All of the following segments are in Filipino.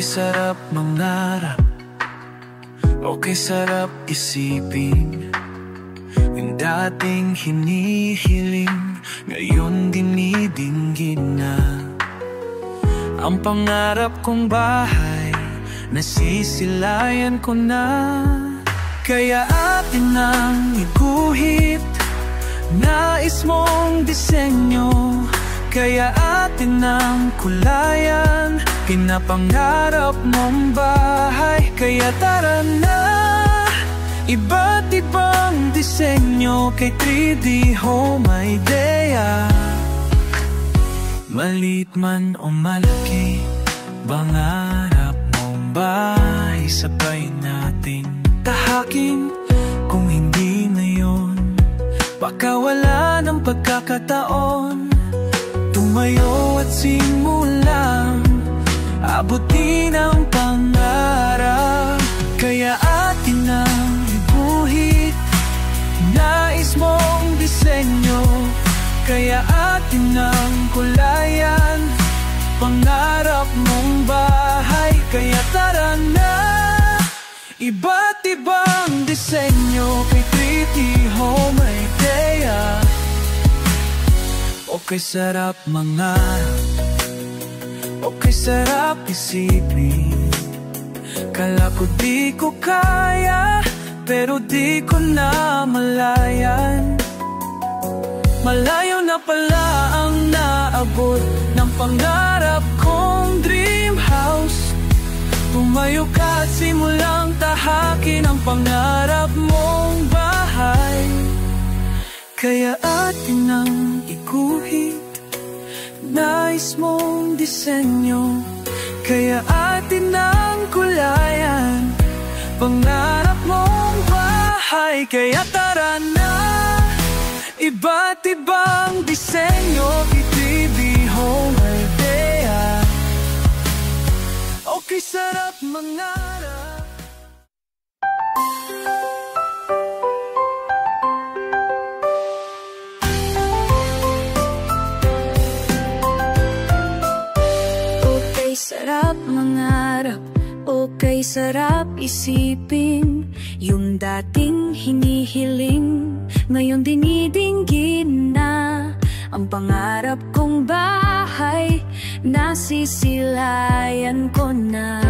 Okay sarap mangarap, okay sarap isipin. Yung dating hinihiling, ngayon dinidinggin na. Ang pangarap kong bahay, nasisilayan ko na. Kaya atin nang iguhit, nais mong disenyo. Kaya atin nang kulayan, pinapangarap mong bahay. Kaya tara na, iba't ibang disenyo kay 3D Home Idea. Maliit man o malaki, pangarap mong bahay, sabay nating tahakin. Kung hindi ngayon, baka wala ng pagkakataon. Tumayo at simulang abutin ang pangarap. Kaya atin nang iguhit, nais mong disenyo. Kaya atin nang kulayan, pangarap mong bahay. Kaya tara na, iba't ibang disenyo kay 3D Home Idea. Okay sarap mangarap, okay sarap isipin. Kala ko di ko kaya, pero di ko na malayan. Malayo na pala ang naabot ng pangarap kong dream house. Tumayo ka at simulang tahakin ang pangarap mong bahay. Kaya atin nang iguhit, nais mong disenyo. Kaya atin nang kulayan, pangarap mong bahay. Kaya tara na, iba't ibang disenyo kay 3D Home Idea. Okay sarap mangarap. Okay sarap mangarap, okay sarap isipin. Yung dating hinihiling, ngayon dinidinggin na. Ang pangarap kong bahay, nasisilayan ko na.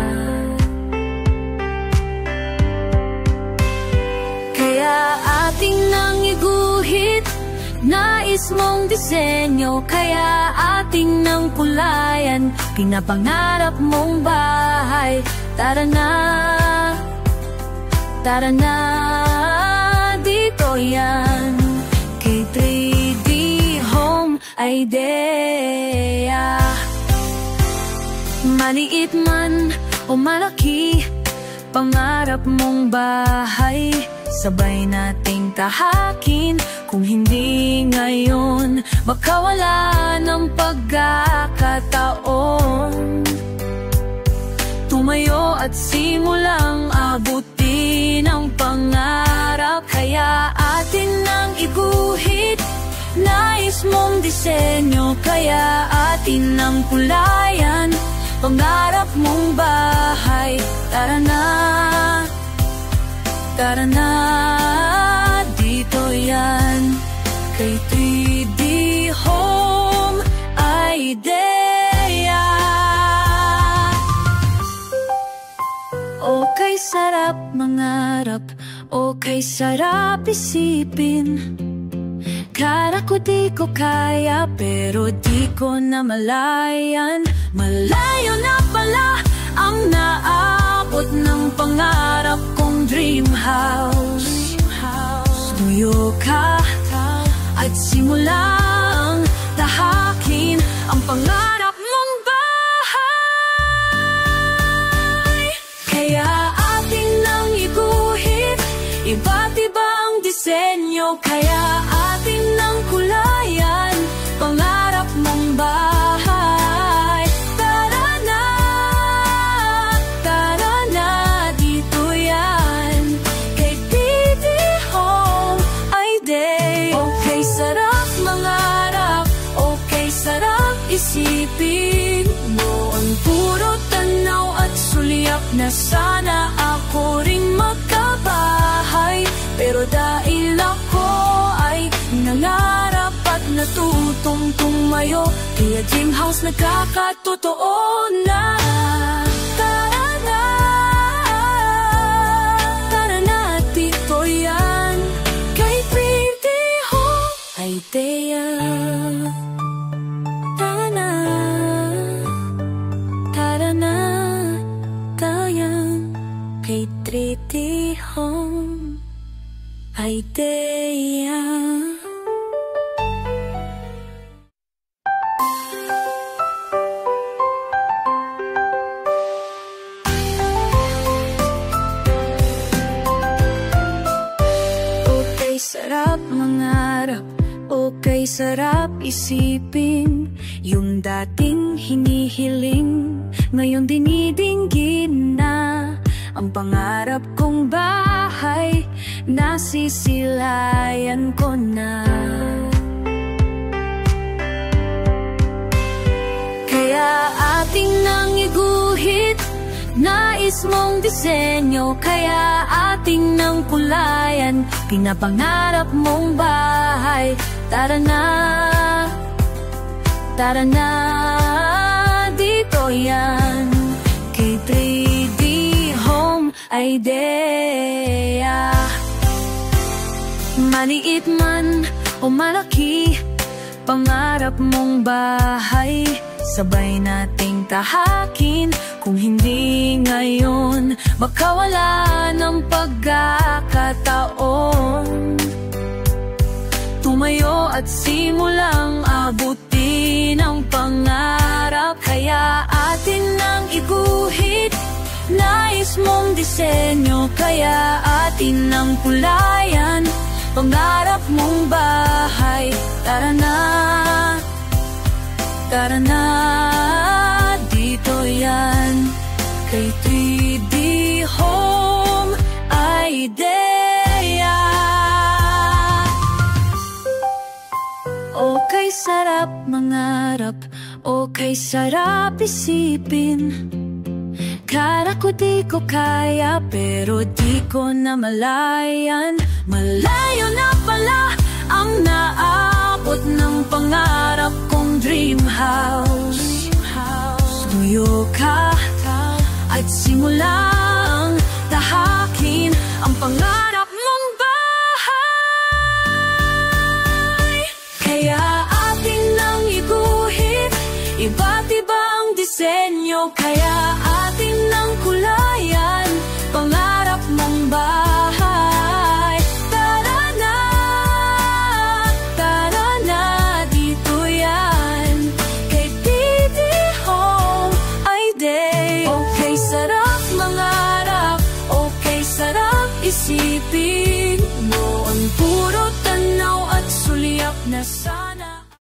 Kaya ating nang iguhit, nais mong disenyo. Kaya ating nang kulayan, pinapangarap mong bahay. Tara na, tara na, dito yan kay 3D Home Idea. Maliit man o malaki, pangarap mong bahay, sabay nating tahakin. Kung hindi ngayon, baka wala ng pagkakataon. Tumayo at simulang abutin ang pangarap. Kaya atin nang iguhit, nais mong disenyo. Kaya atin nang kulayan, pangarap mong bahay. Tara na, tara na, dito yan kay 3D Home Idea. Okay sarap mangarap, okay sarap isipin. Kala ko di ko kaya, pero di ko na malayan. Malayo na pala ang naabot ng pangarap kong dream house. Tuyo ka at simulang tahakin ang pangarap mong bahay. Kaya atin nang iguhit, iba't ibang disenyo. Kaya atin nang kulayan, pangarap mong bahay. Tara na, dito yan kay 3D Home Idea. Okay sarap mga na sana ako rin magkabahay. Pero dahil ako ay nangarap at natutong tumayo, kaya dream house nagkakatotoo na. Tara na, tara na, dito yan kay Pretty Home Idea. Tara na, tara na, tayan kay Pretty Home Idea. Okay, sarap mangarap, okay, sarap isipin. Yung dating hinihiling, ngayon dinidinggin na. Ang pangarap kong bahay, nasisilayan ko na. Kaya ating nang iguhit, nais mong disenyo. Kaya ating nang kulayan, pinapangarap mong bahay. Tara na, tara na, dito yan kay 3D Home Idea. Maliit man o malaki, pangarap mong bahay, sabay nating tahakin. Kung hindi ngayon, makawala ng pagkakataon. Tumayo at simulang abutin ang pangarap. Kaya atin nang iguhit, nais mong disenyo. Kaya atin nang kulayan, pangarap mong bahay. Tara na, tara na, dito yan kay 3D Home Idea. Okay, sarap mangarap, okay, sarap isipin. Kala ko di ko kaya, pero di ko na malayan. Malayo na pala ang naabot ng pangarap kong dream house. Tuyo ka at simulang tahakin ang pangarap mong bahay. Kaya atin nang iguhit, iba't ibang disenyo. Kaya